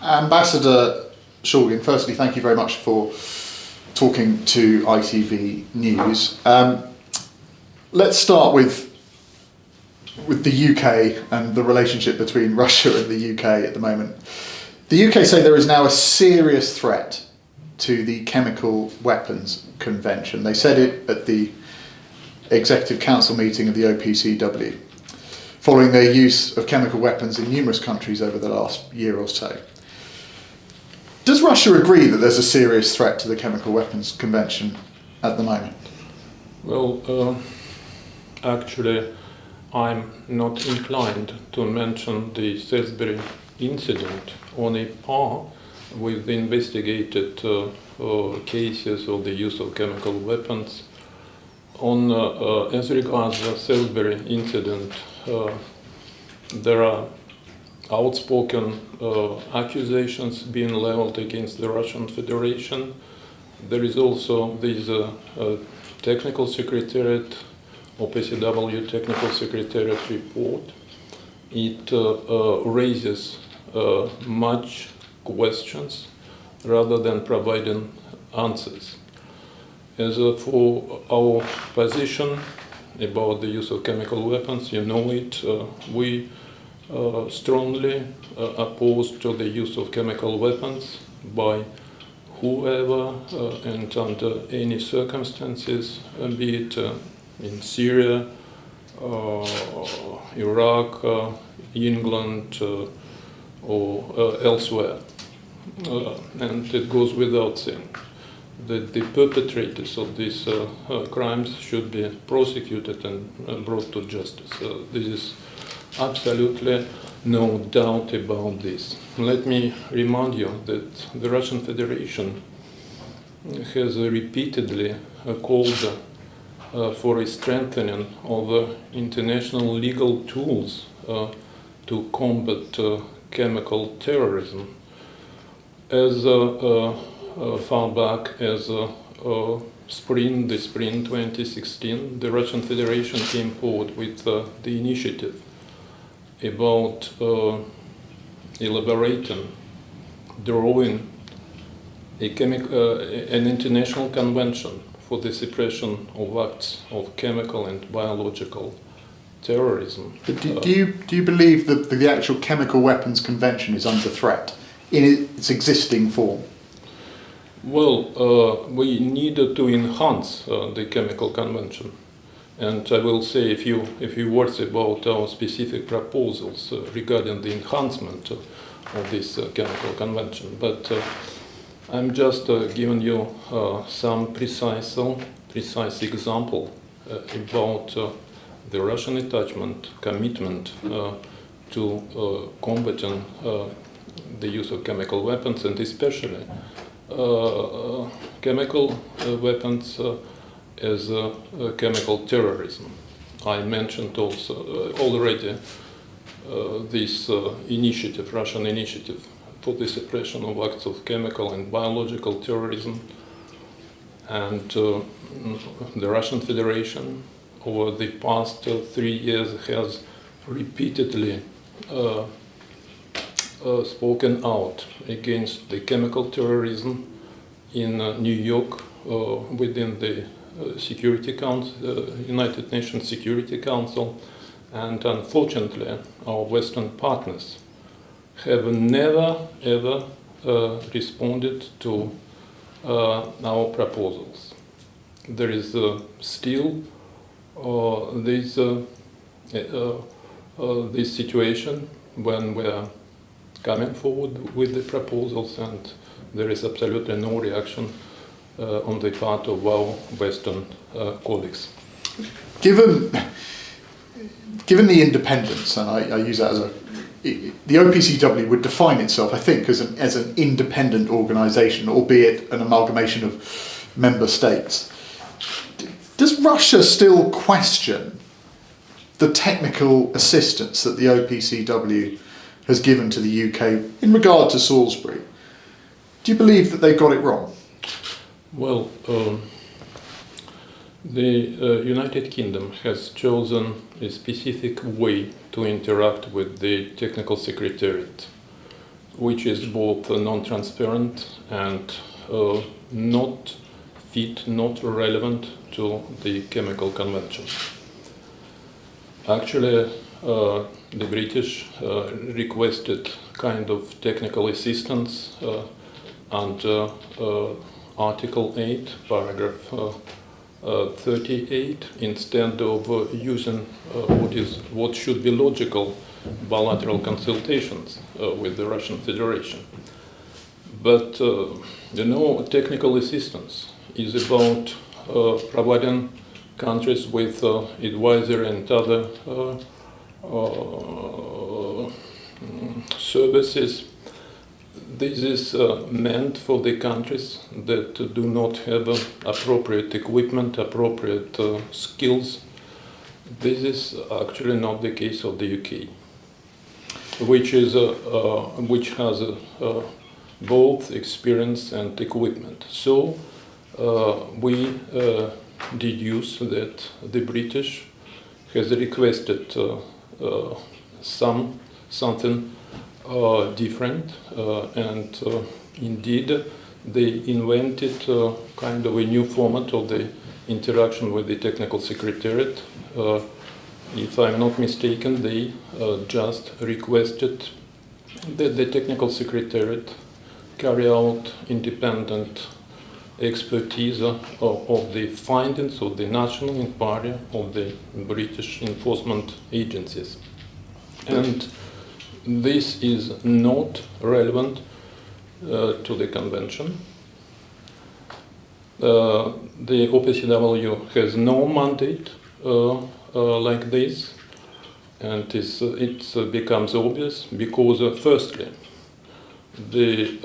Ambassador Shulgin, firstly, thank you very much for talking to ITV News. Let's start with the UK and the relationship between Russia and the UK at the moment. The UK say there is now a serious threat to the Chemical Weapons Convention. They said it at the Executive Council meeting of the OPCW, following their use of chemical weapons in numerous countries over the last year or so. Does Russia agree that there's a serious threat to the Chemical Weapons Convention at the moment? Well, actually, I'm not inclined to mention the Salisbury incident on a par with the investigated cases of the use of chemical weapons. As regards the Salisbury incident, there are outspoken accusations being leveled against the Russian Federation. There is also this technical secretariat, OPCW technical secretariat report. It raises much questions rather than providing answers. As for our position about the use of chemical weapons, you know it, we strongly opposed to the use of chemical weapons by whoever and under any circumstances, be it in Syria, Iraq, England, or elsewhere. And it goes without saying that the perpetrators of these crimes should be prosecuted and brought to justice. There is absolutely no doubt about this. Let me remind you that the Russian Federation has repeatedly called for a strengthening of international legal tools to combat chemical terrorism. As far back as the spring 2016, the Russian Federation came forward with the initiative about elaborating, drawing an international convention for the suppression of acts of chemical and biological terrorism. But do you believe that the actual Chemical Weapons Convention is under threat in its existing form? Well, we needed to enhance the Chemical Convention, and I will say a few words about our specific proposals regarding the enhancement of this Chemical Convention. But I'm just giving you some precise example about the Russian commitment to combating the use of chemical weapons, and especially chemical weapons as chemical terrorism. I mentioned also already this Russian initiative for the suppression of acts of chemical and biological terrorism, and the Russian Federation over the past 3 years has repeatedly spoken out against the chemical terrorism in New York within the Security Council, United Nations Security Council, and unfortunately our Western partners have never ever responded to our proposals. There is still this situation when we are coming forward with the proposals, and there is absolutely no reaction on the part of our Western colleagues. Given the independence, and I use that as the OPCW would define itself, I think, as an independent organisation, albeit an amalgamation of member states. Does Russia still question the technical assistance that the OPCW has given to the UK in regard to Salisbury? Do you believe that they got it wrong? Well, the United Kingdom has chosen a specific way to interact with the technical secretariat. which is both non-transparent and not fit, not relevant to the chemical convention. Actually, the British requested kind of technical assistance under Article 8, paragraph 38, instead of using what should be logical bilateral consultations with the Russian Federation. But technical assistance is about providing countries with advisory and other services. This is meant for the countries that do not have appropriate equipment, appropriate skills. This is actually not the case of the UK, which has both experience and equipment. So we deduce that the British has requested something different, and indeed they invented kind of a new format of the interaction with the technical secretariat. If I'm not mistaken, they just requested that the technical secretariat carry out independent expertise of the findings of the national inquiry of the British enforcement agencies. And this is not relevant to the convention. The OPCW has no mandate like this, and it becomes obvious because firstly, the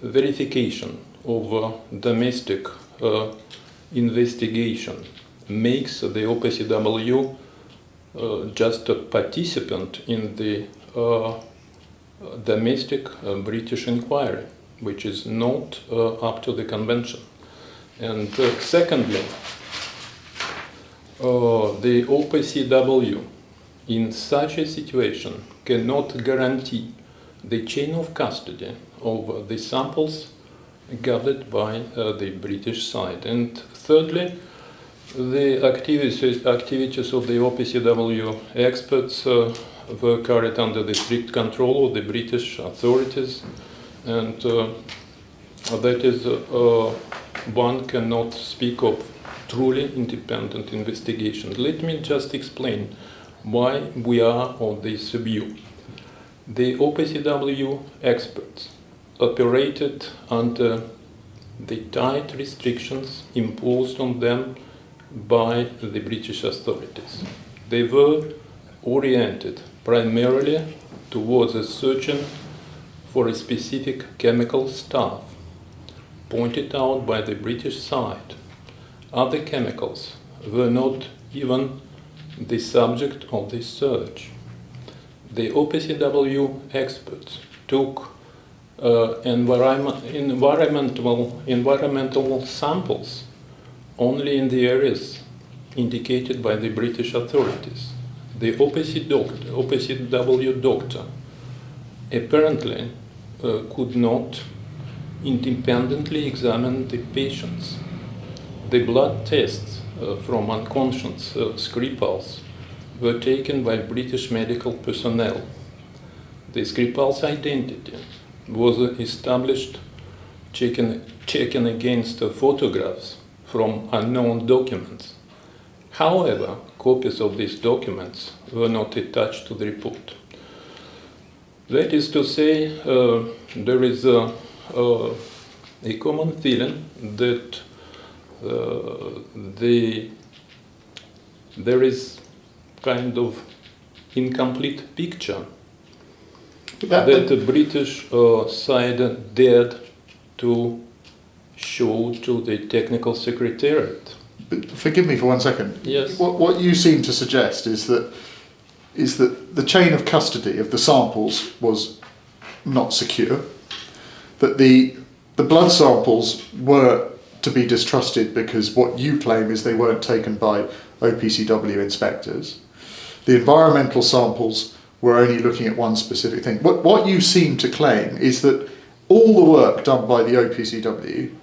verification of domestic investigation makes the OPCW just a participant in the domestic British inquiry, which is not up to the convention. And secondly, the OPCW in such a situation cannot guarantee the chain of custody of the samples gathered by the British side. And thirdly, the activities of the OPCW experts were carried under the strict control of the British authorities, and that is, one cannot speak of truly independent investigation. Let me just explain why we are on this view. The OPCW experts operated under the tight restrictions imposed on them by the British authorities. They were oriented primarily towards searching for a specific chemical stuff pointed out by the British side. Other chemicals were not even the subject of this search. The OPCW experts took environmental samples only in the areas indicated by the British authorities. The OPCW doctor apparently could not independently examine the patients. The blood tests from unconscious Skripals were taken by British medical personnel. The Skripal's identity was established checking against photographs from unknown documents. However, copies of these documents were not attached to the report. That is to say, there is a common feeling that there is kind of incomplete picture that the British side dared to show to the technical secretariat. Forgive me for 1 second. Yes. What you seem to suggest is that the chain of custody of the samples was not secure, that the blood samples were to be distrusted because what you claim is they weren't taken by OPCW inspectors. The environmental samples we're only looking at one specific thing. What you seem to claim is that all the work done by the OPCW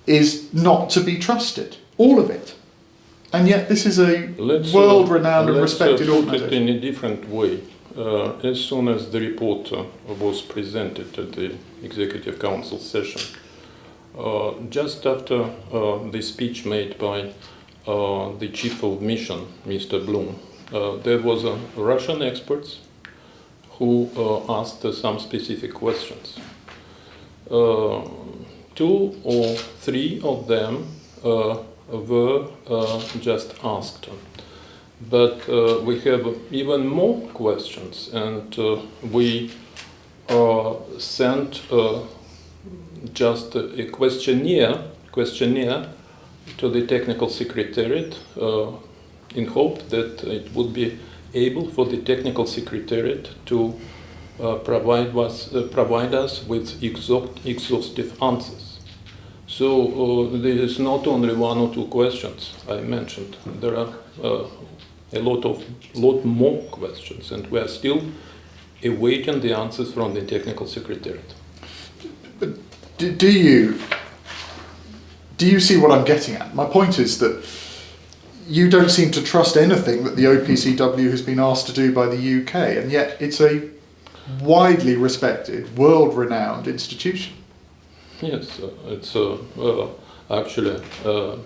is not to be trusted, all of it. And yet this is a world-renowned and respected Let's put it organisation. in a different way. As soon as the report was presented at the Executive Council session, just after the speech made by the Chief of Mission, Mr. Blum, there was a Russian experts who asked some specific questions. 2 or 3 of them were just asked. But we have even more questions, and we sent just a questionnaire to the technical secretariat in hope that it would be able for the technical secretariat to provide us with exhaustive answers. So there is not only 1 or 2 questions I mentioned. There are a lot more questions, and we are still awaiting the answers from the technical secretariat. But do you see what I'm getting at? My point is that you don't seem to trust anything that the OPCW has been asked to do by the UK, and yet it's a widely respected, world-renowned institution. Yes, it's actually a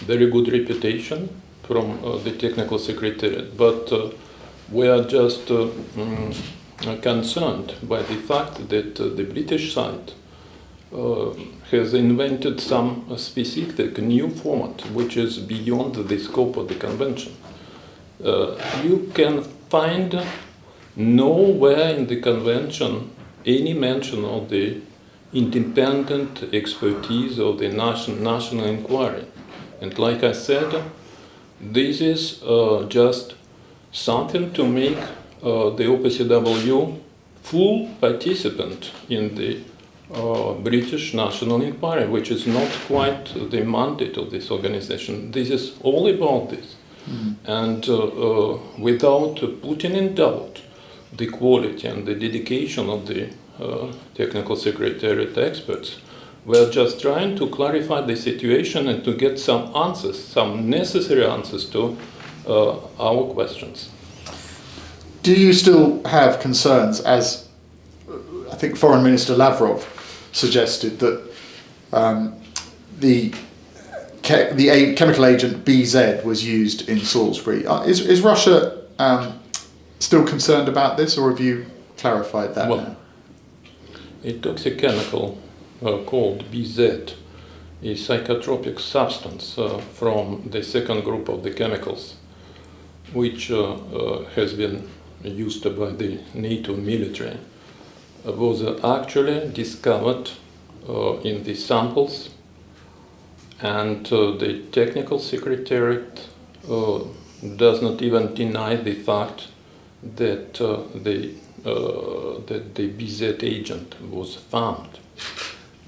very good reputation from the technical secretariat, but we are just concerned by the fact that the British side has invented some specific new format which is beyond the scope of the convention. You can find nowhere in the convention any mention of the independent expertise of the national inquiry. And like I said, this is just something to make the OPCW full participant in the British national inquiry, which is not quite the mandate of this organization. This is all about this. And without putting in doubt the quality and the dedication of the technical secretariat experts, we're just trying to clarify the situation and to get some answers, some necessary answers to our questions. Do you still have concerns, as I think Foreign Minister Lavrov suggested, that the chemical agent BZ was used in Salisbury? Is Russia still concerned about this, or have you clarified that now? A toxic chemical called BZ, a psychotropic substance from the second group of the chemicals, which has been used by the NATO military, was actually discovered in the samples, and the technical secretariat does not even deny the fact that the BZ agent was found.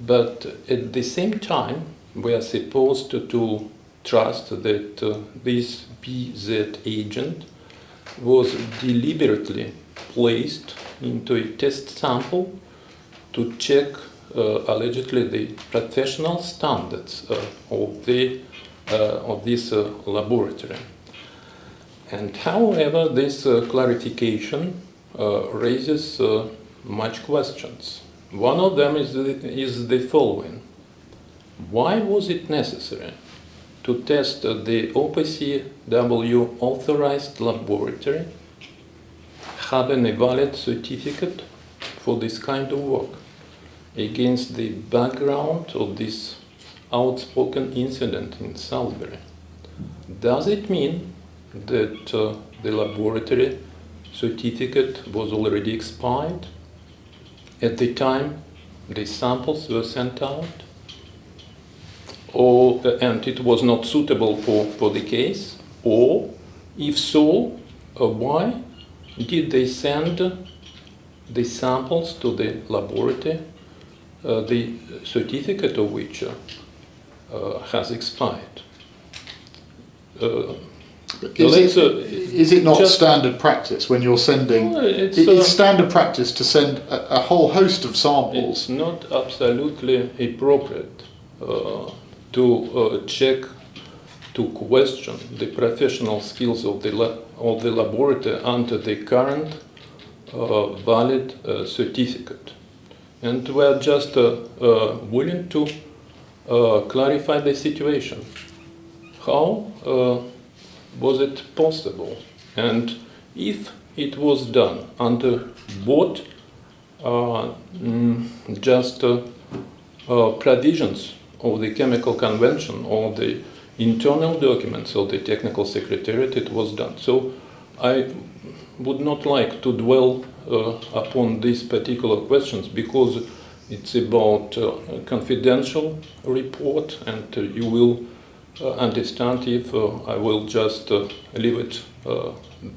But at the same time, we are supposed to trust that this BZ agent was deliberately placed into a test sample to check allegedly the professional standards of this laboratory. And however, this clarification raises much questions. One of them is the following: why was it necessary to test the OPCW authorized laboratory having a valid certificate for this kind of work against the background of this outspoken incident in Salisbury? Does it mean that the laboratory certificate was already expired at the time the samples were sent out, and it was not suitable for the case? Or if so, why did they send the samples to the laboratory, the certificate of which has expired? Is it not standard practice when you're sending? It's standard practice to send a whole host of samples. It's not absolutely appropriate to check, to question the professional skills of the laboratory under the current valid certificate. And we are just willing to clarify the situation. How was it possible? And if it was done under what provisions of the chemical convention or the internal documents of the technical secretariat, it was done. So I would not like to dwell upon these particular questions because it's about a confidential report, and you will understand if I will just leave it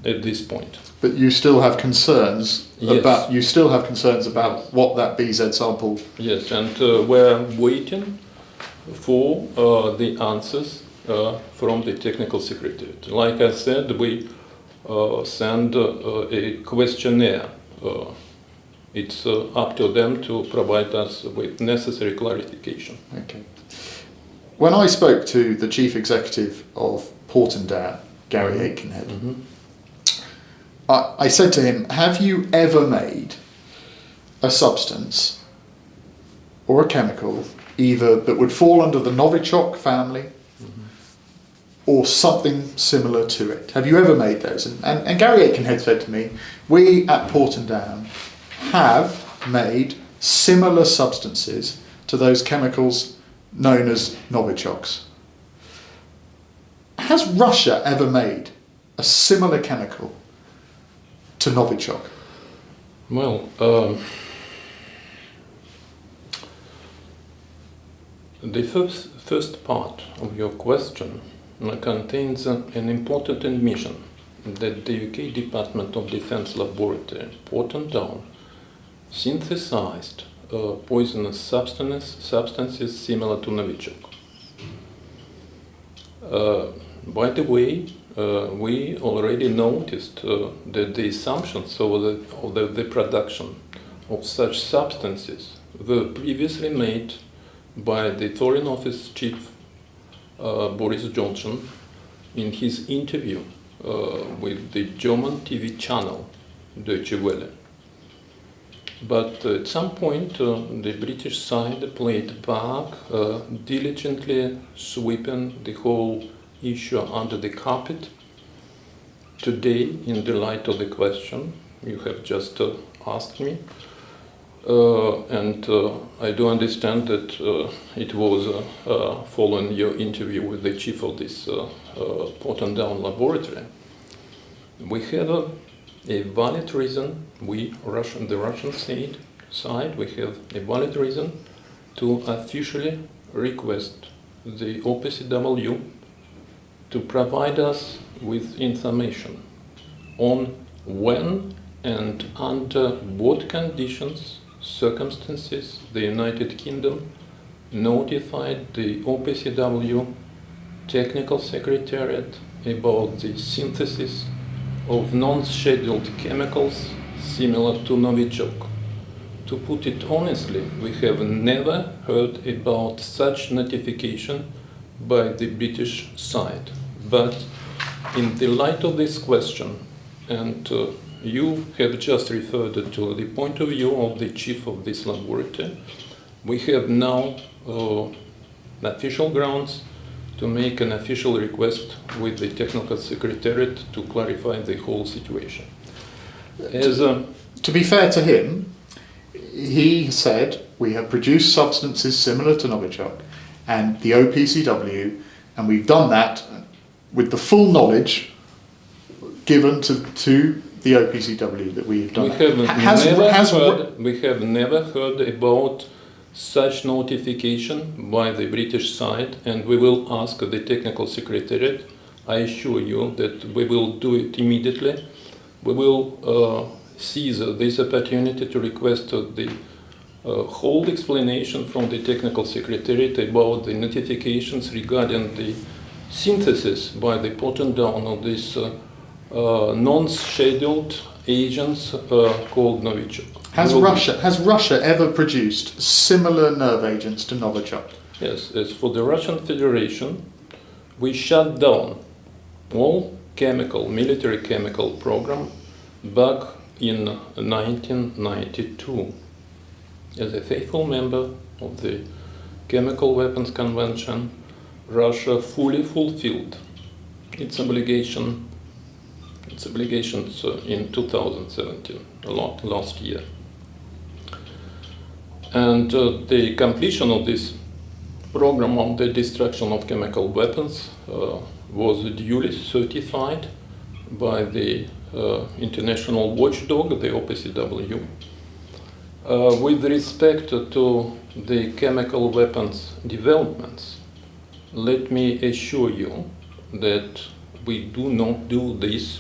at this point. But you still have concerns about what that BZ sample. Yes, and we're waiting for the answers from the technical secretariat. Like I said, we send a questionnaire. It's up to them to provide us with necessary clarification. Okay. When I spoke to the chief executive of Portendown, Gary Aikenhead, I said to him, have you ever made a substance or a chemical either that would fall under the Novichok family or something similar to it? Have you ever made those? And Gary Aikenhead said to me, we at Portendown have made similar substances to those chemicals known as Novichoks. Has Russia ever made a similar chemical to Novichok? Well, the first part of your question contains an important admission that the UK Department of Defence Laboratory, Portendown, synthesized poisonous substances similar to Novichok. By the way, we already noticed that the assumptions of the production of such substances were previously made by the Foreign Office Chief Boris Johnson in his interview with the German TV channel Deutsche Welle. But at some point the British side played back, diligently sweeping the whole issue under the carpet. Today, in the light of the question you have just asked me, and I do understand that it was following your interview with the chief of this Portendown laboratory, we have a valid reason, the Russian side, we have a valid reason to officially request the OPCW to provide us with information on when and under what conditions, circumstances the United Kingdom notified the OPCW Technical Secretariat about the synthesis of non-scheduled chemicals similar to Novichok. To put it honestly, we have never heard about such notification by the British side. But in the light of this question, and you have just referred to the point of view of the chief of this laboratory, we have now official grounds to make an official request with the technical secretariat to clarify the whole situation. To be fair to him, he said we have produced substances similar to Novichok and the OPCW, and we've done that with the full knowledge given to the OPCW that we've done. We have never heard about such notification by the British side, and we will ask the technical secretariat. I assure you that we will do it immediately. We will seize this opportunity to request the whole explanation from the technical secretariat about the notifications regarding the synthesis by the putting down of these non-scheduled agents called Novichok. Has Russia ever produced similar nerve agents to Novichok? Yes, as for the Russian Federation, we shut down all military chemical program back in 1992. As a faithful member of the Chemical Weapons Convention, Russia fully fulfilled its obligations in 2017, last year. And the completion of this program on the destruction of chemical weapons was duly certified by the international watchdog, the OPCW. With respect to the chemical weapons developments, let me assure you that we do not do this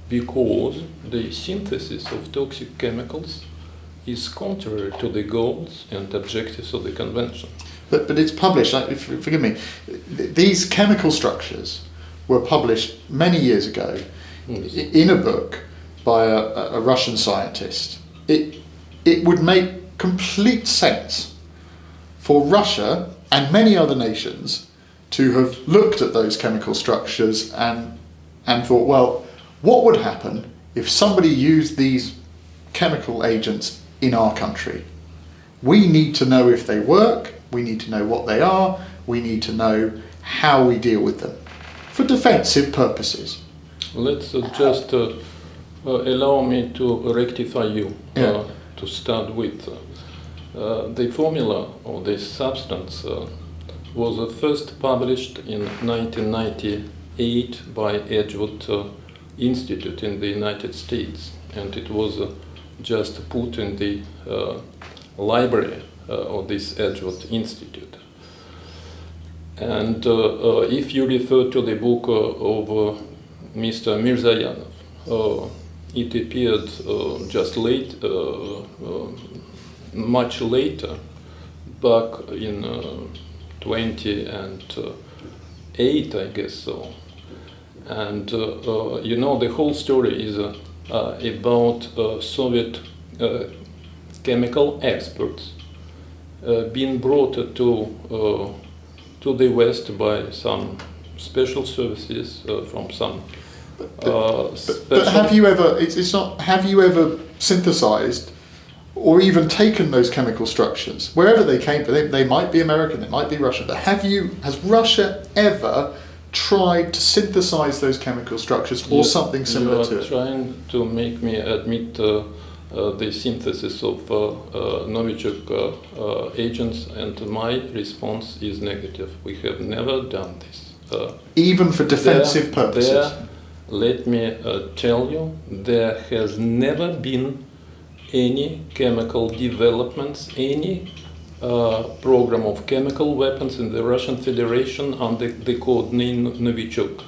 because the synthesis of toxic chemicals is contrary to the goals and objectives of the convention. But it's published, forgive me, these chemical structures were published many years ago in a book by a Russian scientist. It would make complete sense for Russia and many other nations to have looked at those chemical structures and thought, well, what would happen if somebody used these chemical agents in our country? We need to know if they work, we need to know what they are, we need to know how we deal with them for defensive purposes. Let's just allow me to rectify you to start with. The formula of this substance was first published in 1998 by Edgewood Institute in the United States, and it was just put in the library of this Edgewood Institute. And if you refer to the book of Mr. Mirzayanov, it appeared much later, back in 2008, I guess so. And the whole story is about Soviet chemical experts being brought to the West by some special services from some. But have you ever? Have you ever synthesized or even taken those chemical structures wherever they came from? They might be American, they might be Russian. But has Russia ever tried to synthesize those chemical structures or something similar to it? You are trying to make me admit the synthesis of Novichok agents, and my response is negative. We have never done this. Even for defensive purposes? Let me tell you, there has never been any chemical developments, any program of chemical weapons in the Russian Federation under the code name Novichok.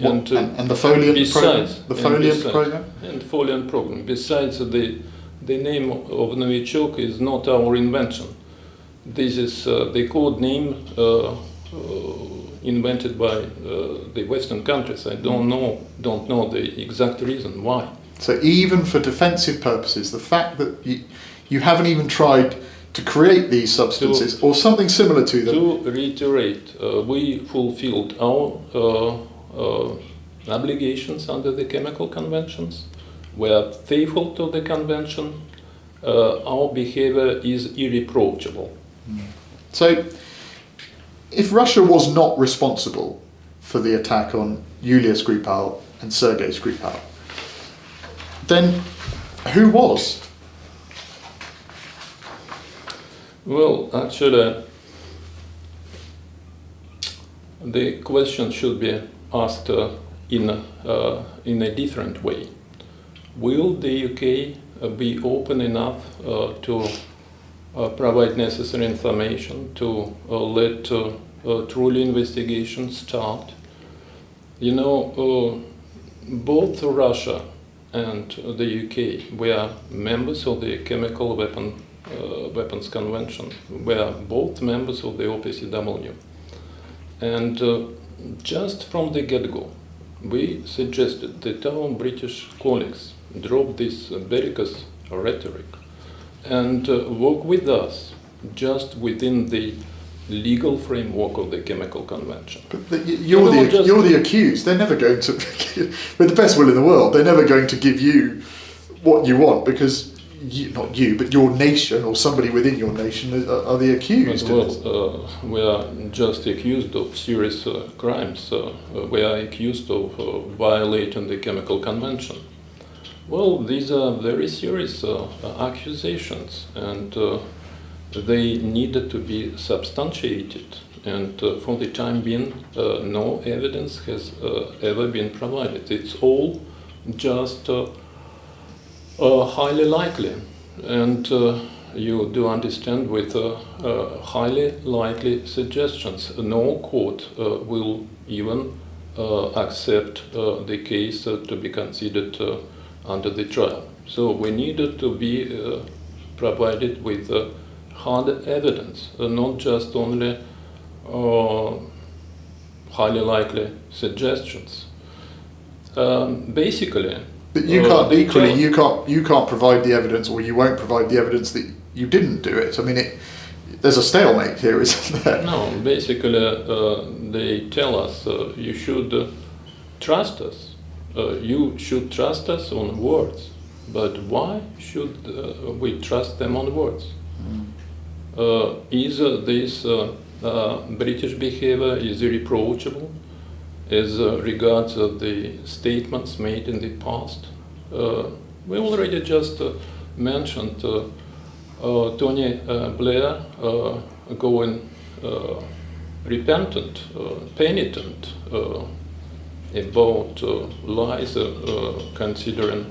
And the Foliant program? The Foliant program? And Foliant program. Besides, the name of Novichok is not our invention. This is the code name invented by the Western countries. I don't know the exact reason why. So even for defensive purposes, the fact that you haven't even tried to create these substances or something similar to them. To reiterate, we fulfilled our obligations under the chemical conventions. We are faithful to the convention. Our behavior is irreproachable. So, if Russia was not responsible for the attack on Yulia Skripal and Sergei Skripal, then who was? Well, actually, the question should be asked in a different way. Will the UK be open enough to provide necessary information to let truly investigation start? Both Russia and the UK were members of the Chemical Weapons Convention. We are both members of the OPCW. And just from the get-go, we suggested that our British colleagues drop this bellicose rhetoric and work with us just within the legal framework of the Chemical Convention. But you're the accused. They're never going to, with the best will in the world, they're never going to give you what you want because not you, but your nation or somebody within your nation are the accused. Well, we are just accused of serious crimes. We are accused of violating the Chemical Convention. Well, these are very serious accusations, and they needed to be substantiated. And for the time being, no evidence has ever been provided. It's all just highly likely, and you do understand with highly likely suggestions, no court will even accept the case to be considered under the trial. So we needed to be provided with hard evidence, not just only highly likely suggestions. Basically, but you can't equally. You can't provide the evidence, or you won't provide the evidence that you didn't do it. I mean, there's a stalemate here, isn't there? No, basically, they tell us you should trust us. You should trust us on words. But why should we trust them on words? Is this British behavior is irreproachable as regards the statements made in the past? We already just mentioned Tony Blair going repentant, penitent about lies considering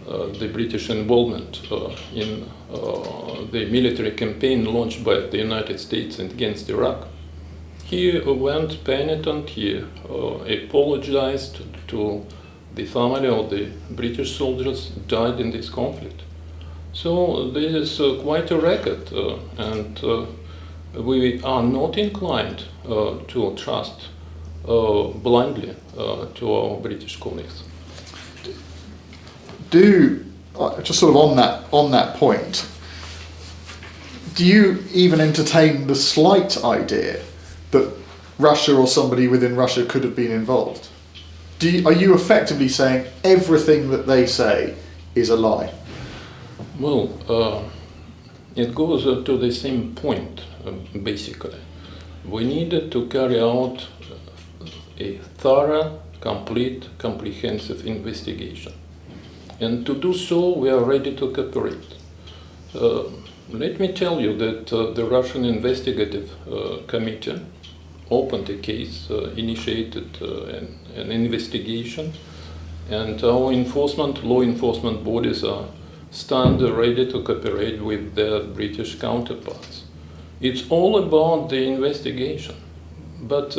the British involvement in the military campaign launched by the United States against Iraq. He went penitent, he apologized to the family of the British soldiers died in this conflict. So this is quite a record, and we are not inclined to trust blindly to our British colleagues. Just sort of on that point, do you even entertain the slight idea that Russia or somebody within Russia could have been involved? Are you effectively saying everything that they say is a lie? Well, it goes to the same point, basically. We needed to carry out a thorough, complete, comprehensive investigation. And to do so, we are ready to cooperate. Let me tell you that the Russian Investigative Committee opened a case, initiated an investigation, and our law enforcement bodies stand ready to cooperate with their British counterparts. It's all about the investigation, but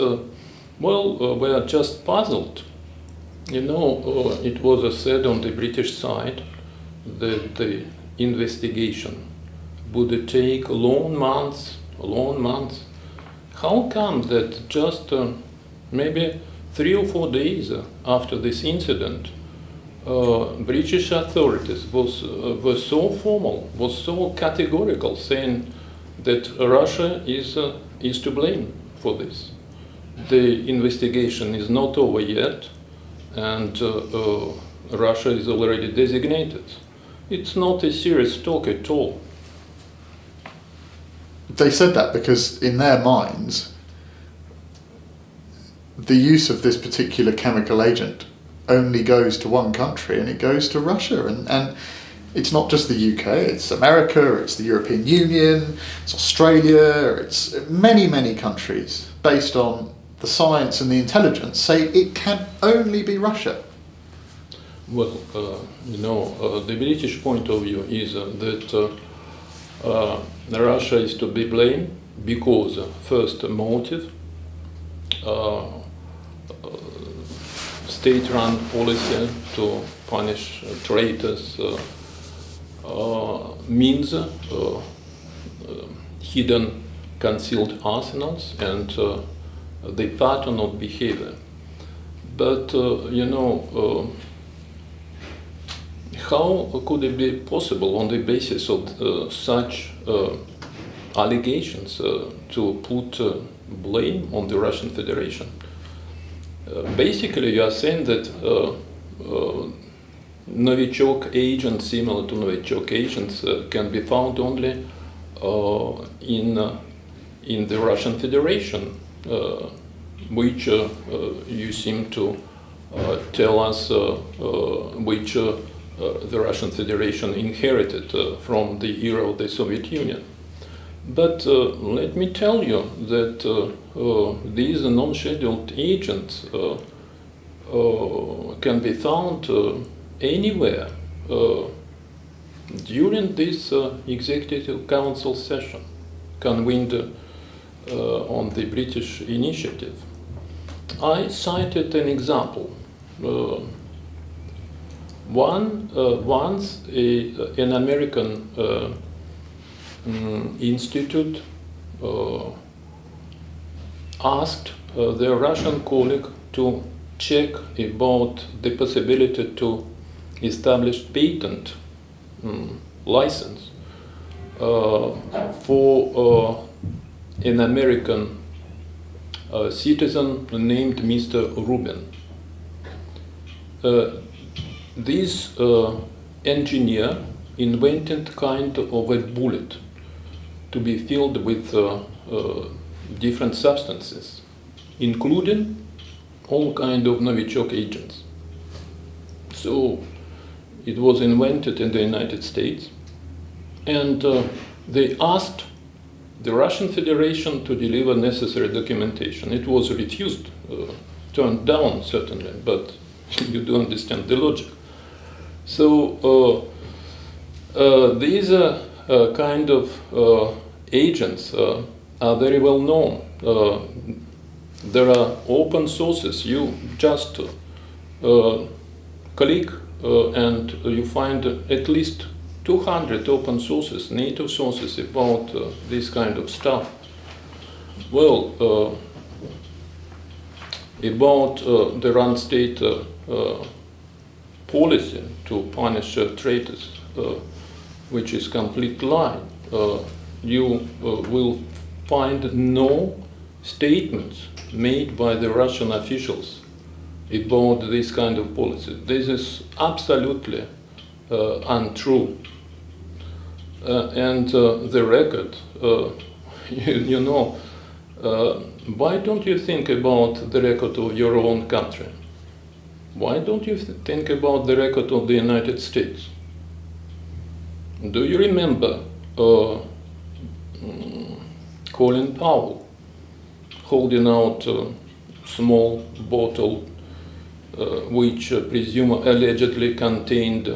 we are just puzzled. You know, it was said on the British side that the investigation would take long months. How come that just maybe 3 or 4 days after this incident, British authorities were so formal, was so categorical, saying that Russia is to blame for this. The investigation is not over yet, and Russia is already designated. It's not a serious talk at all. They said that because in their minds, the use of this particular chemical agent only goes to one country, and it goes to Russia. And it's not just the UK, it's America, it's the European Union, it's Australia, it's many, many countries based on the science and the intelligence say it can only be Russia. Well, the British point of view is that Russia is to be blamed because, first, motive, state-run policy to punish traitors, means hidden, concealed arsenals, and the pattern of behavior. But how could it be possible on the basis of such allegations to put blame on the Russian Federation? Basically, you are saying that Novichok agents, similar to Novichok agents, can be found only in the Russian Federation, which you seem to tell us which the Russian Federation inherited from the era of the Soviet Union. But let me tell you that these non-scheduled agents can be found anywhere during this Executive Council session convened on the British initiative. I cited an example. Once an American institute asked their Russian colleague to check about the possibility to establish patent license for an American citizen named Mr. Rubin. This engineer invented kind of a bullet to be filled with different substances, including all kind of Novichok agents. So it was invented in the United States, and they asked the Russian Federation to deliver necessary documentation. It was refused, turned down certainly, but you do understand the logic. So these kind of agents are very well known. There are open sources. You just click and you find at least 200 open sources, native sources about this kind of stuff. Well, about the Rand state policy to punish traitors, which is complete lie. You will find no statements made by the Russian officials about this kind of policy. This is absolutely untrue. And the record, why don't you think about the record of your own country? Why don't you think about the record of the United States? Do you remember Colin Powell holding out a small bottle which allegedly contained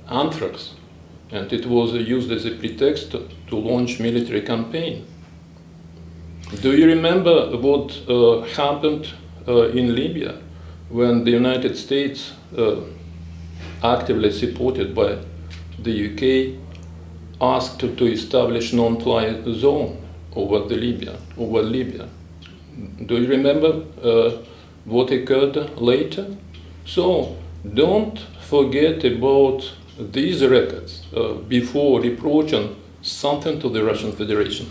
anthrax, and it was used as a pretext to launch military campaign? Do you remember what happened in Libya when the United States, actively supported by the UK, asked to establish non-fly zone over Libya? Do you remember what occurred later? So don't forget about these records before reproaching something to the Russian Federation.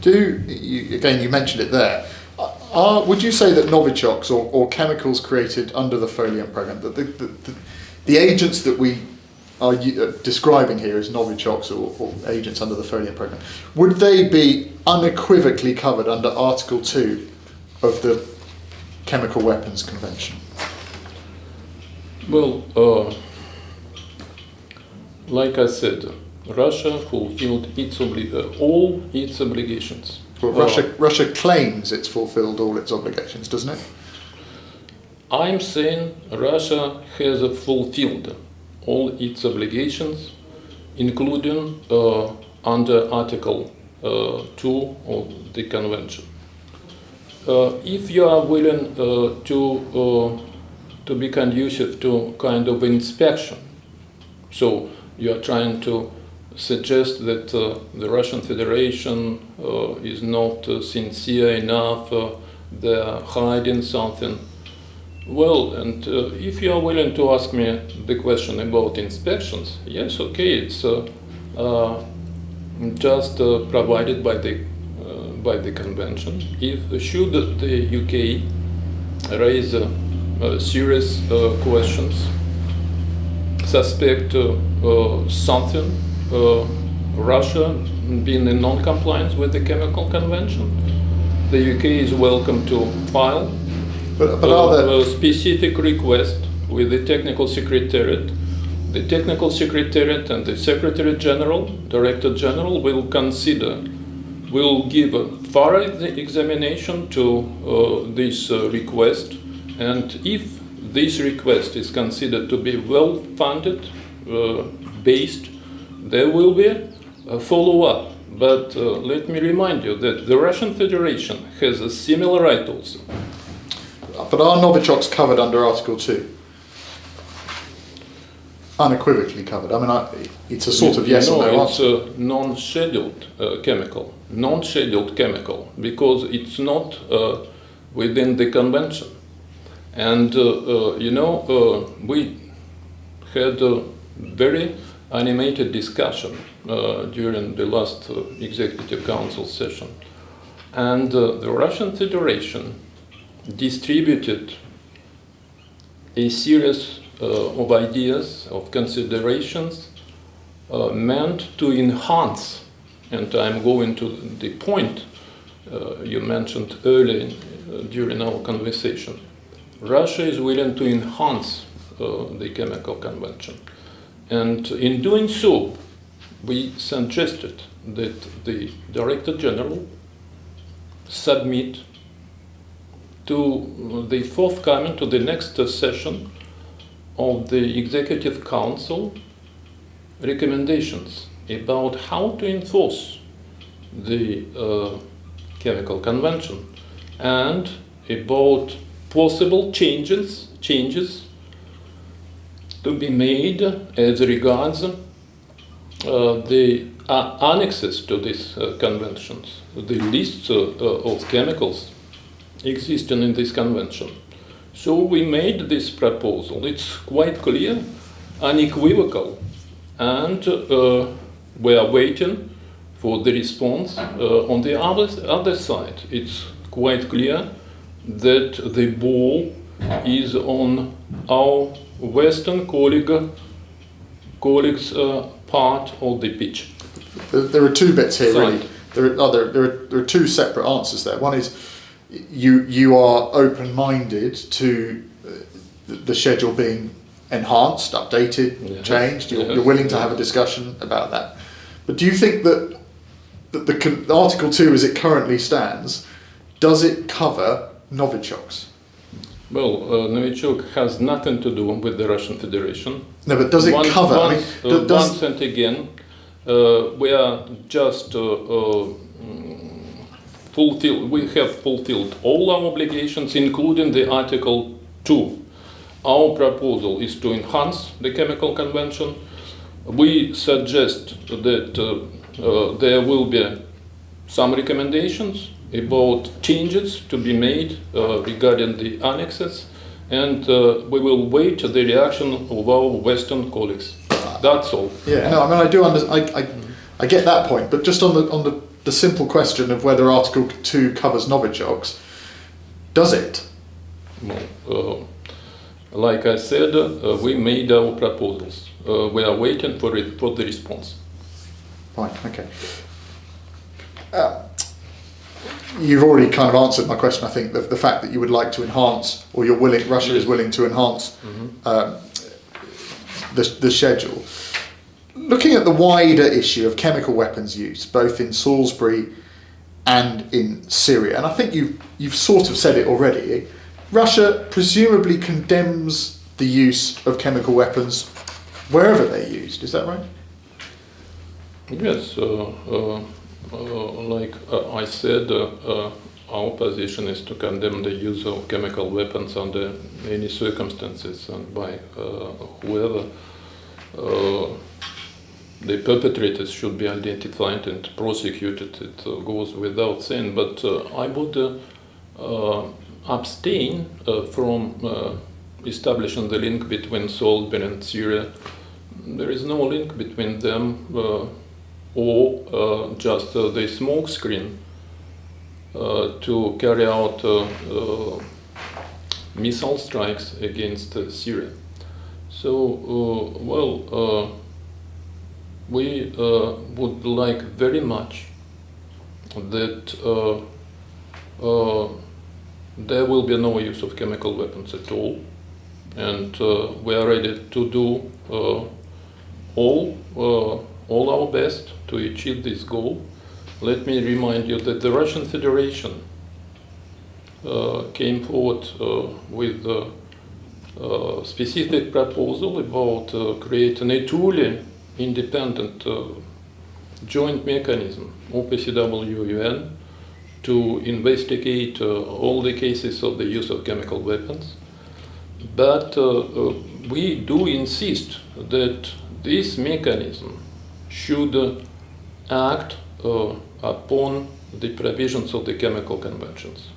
Again, you mentioned it there. Would you say that Novichoks or chemicals created under the Folium program, that the agents that we are describing here as Novichoks or agents under the Folium program, would they be unequivocally covered under Article 2 of the Chemical Weapons Convention? Well, like I said, Russia fulfilled all its obligations. Well, Russia claims it's fulfilled all its obligations, doesn't it? I'm saying Russia has fulfilled all its obligations, including under Article 2 of the Convention. If you are willing to be conducive to kind of inspection, so you are trying to suggest that the Russian Federation is not sincere enough, they're hiding something. Well, and if you are willing to ask me the question about inspections, yes, okay, it's just provided by the convention. If should the UK raise serious questions, suspect something, Russia being in non-compliance with the chemical convention, the UK is welcome to file But are there... a specific request with the technical secretariat. The technical secretariat and the Secretary General, Director General will give a thorough examination to this request, and if this request is considered to be well funded, based, there will be a follow-up. But let me remind you that the Russian Federation has a similar right also. But are Novichoks covered under Article 2? Unequivocally covered. I mean, it's a sort of yes or no answer. It's a non-scheduled chemical. Non-scheduled chemical, because it's not within the convention. And, we had a very animated discussion during the last Executive Council session. And the Russian Federation distributed a series of ideas, of considerations meant to enhance, and I'm going to the point you mentioned earlier during our conversation. Russia is willing to enhance the chemical convention, and in doing so, we suggested that the Director General submit to the forthcoming, to the next session of the Executive Council, recommendations about how to enforce the chemical convention and about possible changes to be made as regards the annexes to these conventions, the lists of chemicals existing in this convention. So we made this proposal. It's quite clear, unequivocal, and we are waiting for the response. On the other side, it's quite clear that the ball is on our Western colleagues' part of the pitch. There are two bits here, really. There are two separate answers there. One is you are open-minded to the schedule being enhanced, updated, changed. You're willing to have a discussion about that. But do you think that the Article 2, as it currently stands, does it cover Novichoks? Well, Novichok has nothing to do with the Russian Federation. No, but does it cover? Once and again, we are just we have fulfilled all our obligations, including the Article 2. Our proposal is to enhance the chemical convention. We suggest that there will be some recommendations about changes to be made regarding the annexes, and we will wait the reaction of our Western colleagues. That's all. Yeah, no, I mean, I do I get that point, but just on the simple question of whether Article 2 covers Novichoks, does it? Well, like I said, we made our proposals. We are waiting for the response. Fine, okay. You've already kind of answered my question. I think the fact that you would like to enhance, or Russia is willing to enhance the schedule. Looking at the wider issue of chemical weapons use, both in Salisbury and in Syria, and I think you've sort of said it already, Russia presumably condemns the use of chemical weapons wherever they're used. Is that right? Yes. Like I said, our position is to condemn the use of chemical weapons under any circumstances and by whoever. the perpetrators should be identified and prosecuted. It goes without saying, but I would abstain from establishing the link between Saltburn and Syria. There is no link between them, or just the smoke screen to carry out missile strikes against Syria. So, we would like very much that there will be no use of chemical weapons at all, and we are ready to do all our best to achieve this goal. Let me remind you that the Russian Federation came forward with a specific proposal about creating a truly independent joint mechanism, OPCW-UN, to investigate all the cases of the use of chemical weapons. But we do insist that this mechanism should act upon the provisions of the chemical conventions,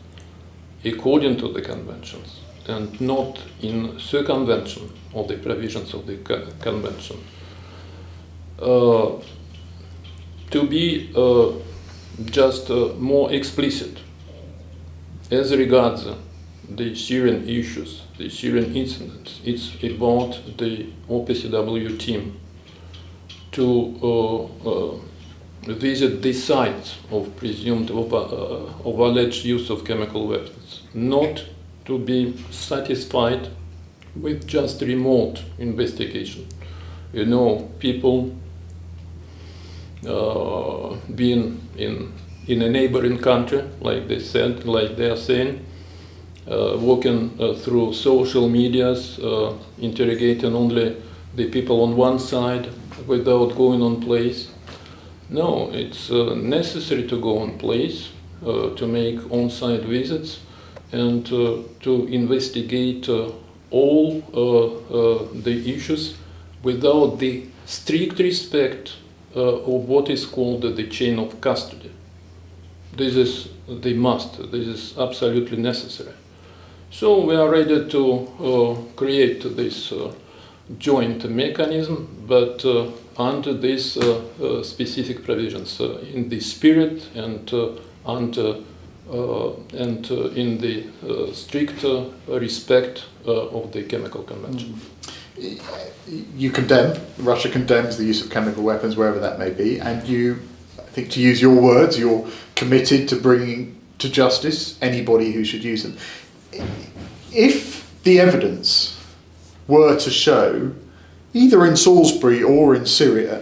according to the conventions, and not in circumvention of the provisions of the convention. To be just more explicit, as regards the Syrian issues, the Syrian incidents, it's about the OPCW team to visit the sites of presumed of alleged use of chemical weapons, not to be satisfied with just remote investigation. You know, people being in a neighboring country, like they said, like they are saying, walking through social medias, interrogating only the people on one side without going on place. No, it's necessary to go on place, to make on-site visits, and to investigate all the issues without the strict respect of what is called the chain of custody. This is the must, this is absolutely necessary. So we are ready to create this joint mechanism, but under these specific provisions, in the spirit and in the strict respect of the chemical convention. You condemn, Russia condemns the use of chemical weapons wherever that may be, and you, I think to use your words, you're committed to bringing to justice anybody who should use them. If the evidence were to show, either in Salisbury or in Syria,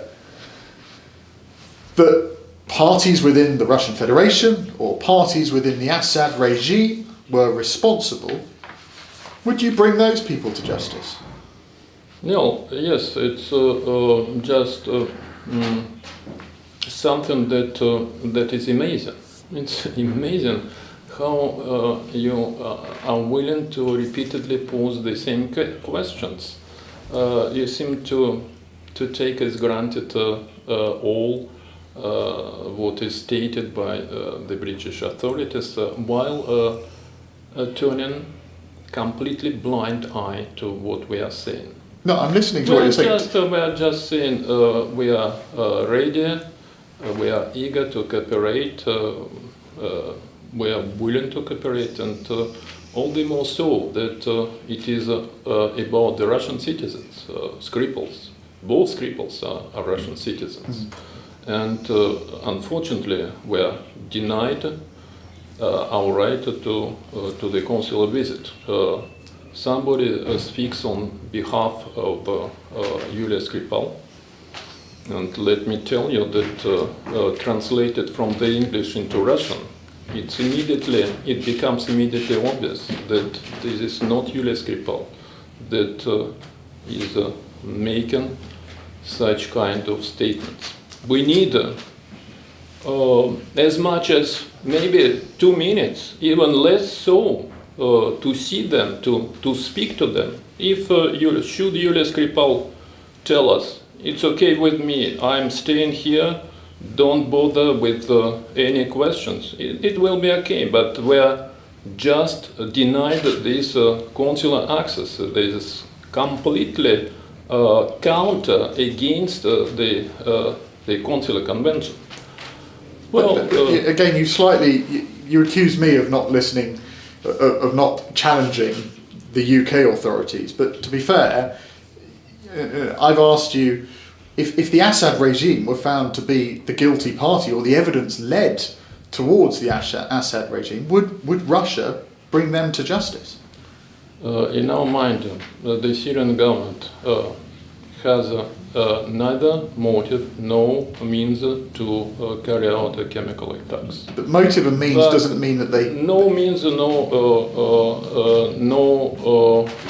that parties within the Russian Federation or parties within the Assad regime were responsible, would you bring those people to justice? No, yes, it's just something that is amazing. It's amazing how you are willing to repeatedly pose the same questions. You seem to take as granted all what is stated by the British authorities, while turning completely blind eye to what we are saying. No, I'm listening to what you're saying. We are just saying we are ready, we are eager to cooperate, we are willing to cooperate, and all the more so that it is about the Russian citizens, Skripals. Both Skripals are Russian citizens. And unfortunately, we are denied our right to the consular visit. Somebody speaks on behalf of Yulia Skripal, and let me tell you that translated from the English into Russian, it becomes immediately obvious that this is not Yulia Skripal that is making such kind of statements. We need as much as maybe 2 minutes, even less so, to see them, to speak to them. If should Yulia Skripal tell us it's okay with me. I'm staying here. Don't bother with any questions. It will be okay. But we're just denied this consular access. This is completely counter against the consular convention. Well, again, you accuse me of not listening, of not challenging the UK authorities. But to be fair, I've asked you if the Assad regime were found to be the guilty party, or the evidence led towards the Assad regime, would Russia bring them to justice? In our mind, the Syrian government has neither motive nor means to carry out chemical attacks. But motive and means doesn't mean that they... No means, no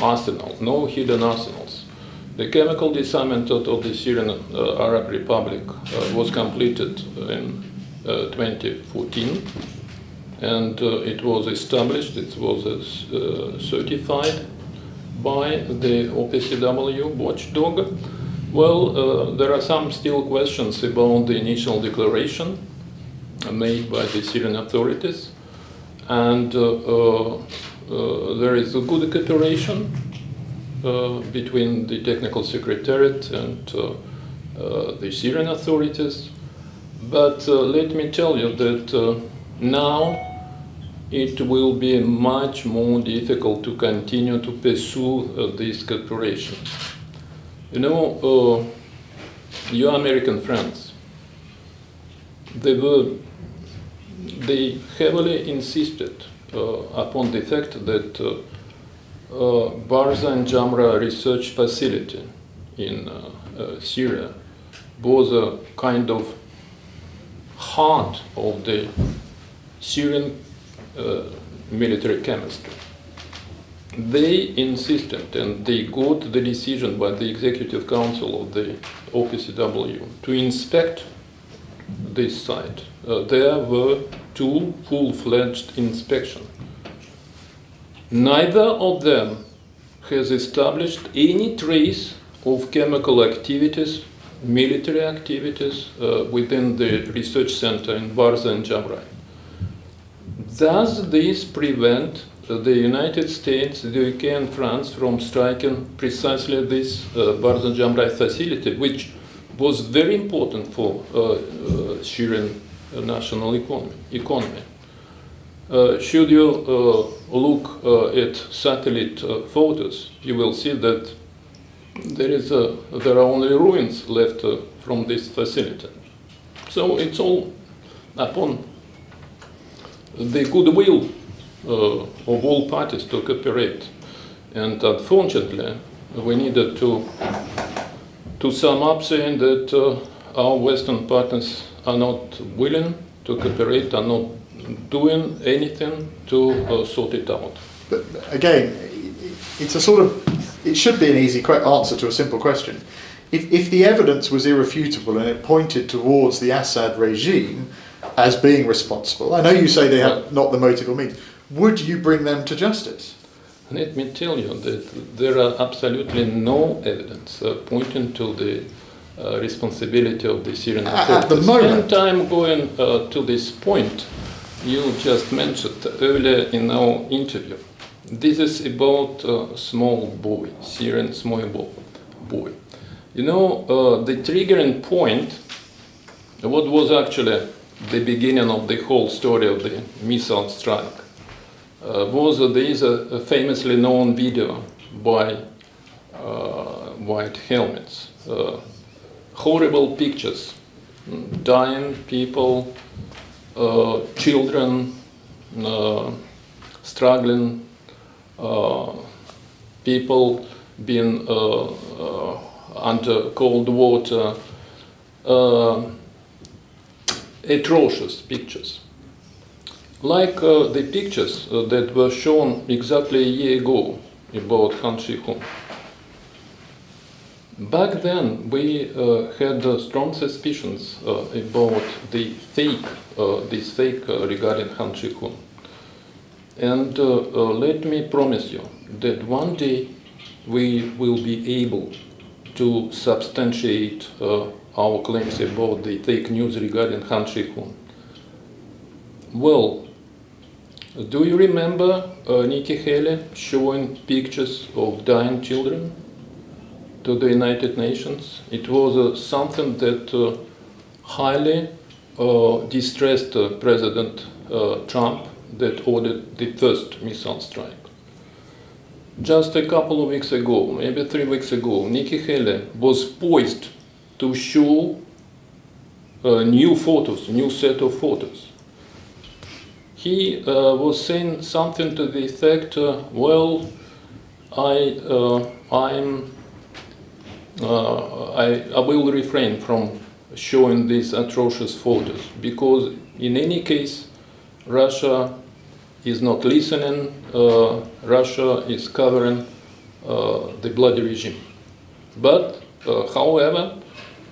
arsenal, no hidden arsenals. The chemical disarmament of the Syrian Arab Republic was completed in 2014, and it was established, it was certified by the OPCW watchdog. Well, there are some still questions about the initial declaration made by the Syrian authorities, and there is a good cooperation between the technical secretariat and the Syrian authorities. But let me tell you that now it will be much more difficult to continue to pursue this cooperation. You know, your American friends, they heavily insisted upon the fact that Barza and Jamra research facility in Syria was a kind of heart of the Syrian military chemistry. They insisted, and they got the decision by the Executive Council of the OPCW to inspect this site. There were 2 full-fledged inspections. Neither of them has established any trace of chemical activities, military activities within the research center in Barza and Jamra. Does this prevent the United States, the UK and France from striking precisely this Barza Jamra facility, which was very important for Syrian national economy? Should you look at satellite photos, you will see that there are only ruins left from this facility. So it's all upon the goodwill of all parties to cooperate. And unfortunately, we needed to sum up saying that our Western partners are not willing to cooperate, are not doing anything to sort it out. But again, it's it should be an easy answer to a simple question. If the evidence was irrefutable and it pointed towards the Assad regime as being responsible, I know you say they have not the motive or means, would you bring them to justice? Let me tell you that there are absolutely no evidence pointing to the responsibility of the Syrian authorities. At the moment. And I'm going to this point you just mentioned earlier in our interview. This is about a small boy, Syrian small boy. You know, the triggering point, what was actually the beginning of the whole story of the missile strike, was there is a famously known video by white helmets. Horrible pictures, dying people, children struggling, people being under cold water, atrocious pictures. Like the pictures that were shown exactly a year ago about Han Shi-hun. Back then, we had strong suspicions about this fake regarding Han Shi-hun. And let me promise you that one day we will be able to substantiate our claims about the fake news regarding Han Shi-hun. Well, do you remember Nikki Haley showing pictures of dying children to the United Nations? It was something that highly distressed President Trump, that ordered the first missile strike. Just a couple of weeks ago, maybe 3 weeks ago, Nikki Haley was poised to show new photos, new set of photos. He was saying something to the effect, well, I will refrain from showing these atrocious photos, because in any case, Russia is not listening, Russia is covering the bloody regime. But, however,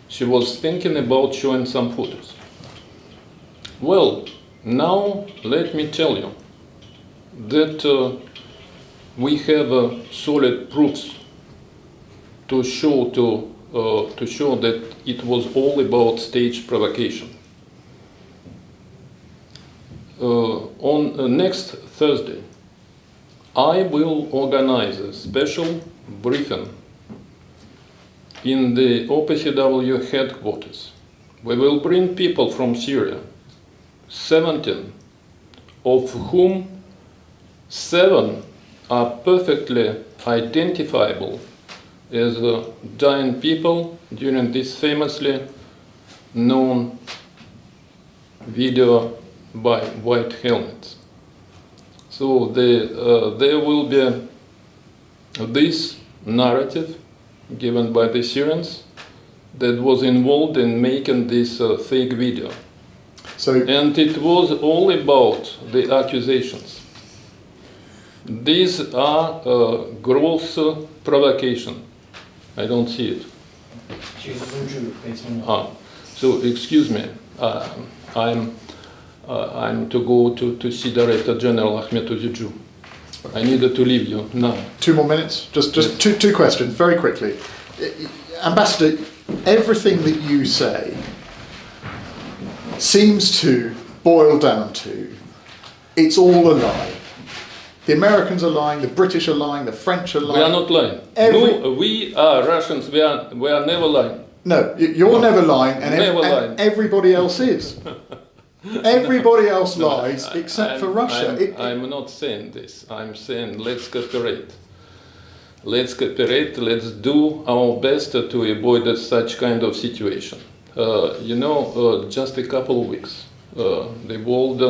she was thinking about showing some photos. Well, now let me tell you that we have solid proofs to show that it was all about staged provocation. On next Thursday, I will organize a special briefing in the OPCW headquarters. We will bring people from Syria, 17, of whom 7 are perfectly identifiable as dying people during this famously known video by white helmets. So there will be this narrative given by the Syrians that was involved in making this fake video. And it was all about the accusations. These are gross provocation. I don't see it. So excuse me, I'm to go to see Director General Ahmet Oziju. I needed to leave you now. 2 more minutes? Just two questions, very quickly. Ambassador, everything that you say seems to boil down to, it's all a lie. The Americans are lying, the British are lying, the French are lying. We are not lying. No, we are Russians, we are never lying. No, you're never lying, and everybody else is. Everybody else lies except for Russia. I'm not saying this. I'm saying let's cooperate. Let's cooperate, let's do our best to avoid such kind of situation. Just a couple of weeks, the world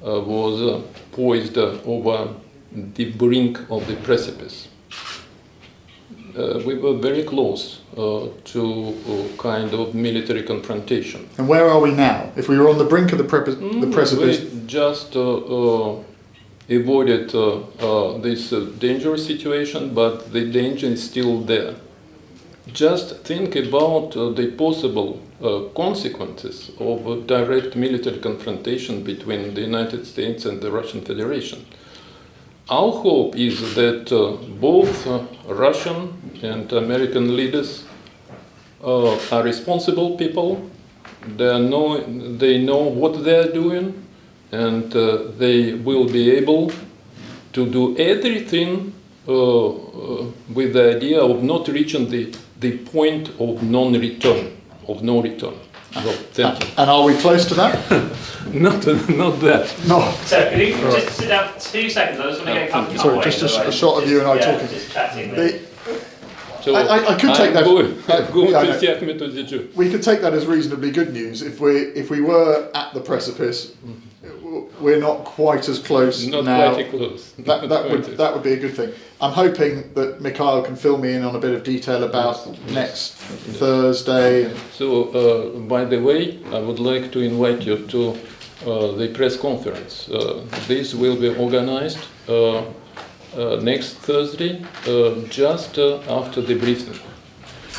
was poised over the brink of the precipice. We were very close to kind of military confrontation. And where are we now? If we were on the brink of the precipice... We just avoided this dangerous situation, but the danger is still there. Just think about the possible consequences of a direct military confrontation between the United States and the Russian Federation. Our hope is that both Russian and American leaders are responsible people. They know what they are doing, and they will be able to do everything with the idea of not reaching the point of no return. So, thank you. And are we close to that? Not that. No. So, can you just sit down for 2 seconds? I just want to get a couple of Sorry, just a shot of you and I talking. Just chatting. I could take that. We We could take that as reasonably good news. If we were at the precipice, we're not quite as close not now. Quite close. That would be a good thing. I'm hoping that Mikhail can fill me in on a bit of detail about next Thursday. So, by the way, I would like to invite you to the press conference. This will be organized next Thursday, just after the briefing.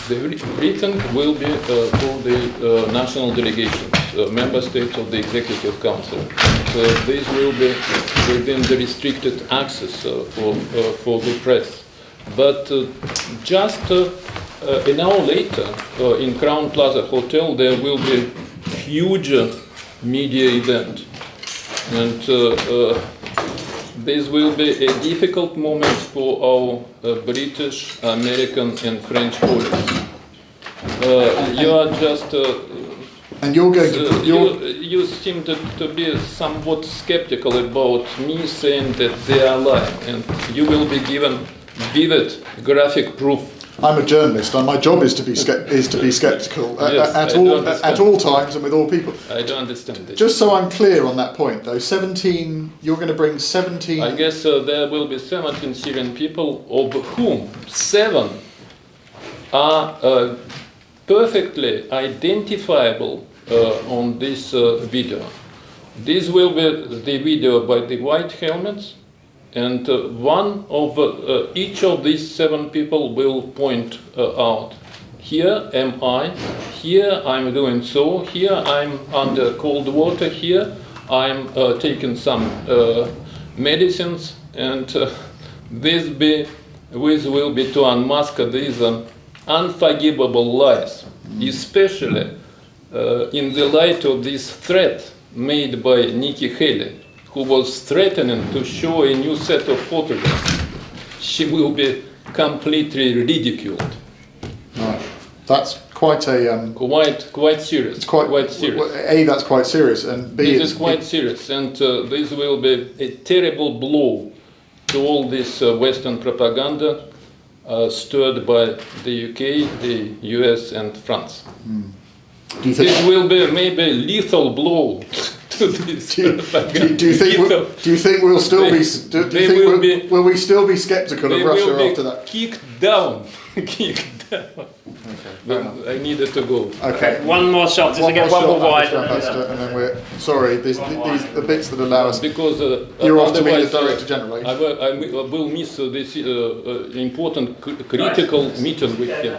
The briefing will be for the national delegations, member states of the Executive Council. This will be within the restricted access for the press. But just an hour later, in Crown Plaza Hotel, there will be huge media event, and this will be a difficult moment for our British, American, and French police. You are just. And you're going to. You seem to be somewhat skeptical about me saying that they are lying, and you will be given vivid graphic proof. I'm a journalist, and my job is to be sceptical Yes, at all times and with all people. I don't understand this. Just so I'm clear on that point, though, 17. You're going to bring 17. I guess there will be 17 Syrian people, of whom 7 are perfectly identifiable on this video. This will be the video by the white helmets, and one of each of these 7 people will point out, here am I, here I'm doing so, here I'm under cold water, here I'm taking some medicines, and this will be to unmask these unforgivable lies, especially in the light of this threat made by Nikki Haley, who was threatening to show a new set of photographs. She will be completely ridiculed. Right. That's quite a quite serious. It's quite serious. A, that's quite serious, and B, this is quite serious, and this will be a terrible blow to all this Western propaganda stirred by the UK, the US, and France. Do you think, this will be maybe a lethal blow to this propaganda. do you think we'll still will we still be skeptical of Russia after that? Kicked down. Kicked down. Okay, I needed to go. Okay. One more shot, just to get one more wide. And then we're sorry. These the bits that allow us. Because you're off to be the Director General. I will miss this important critical meeting with him.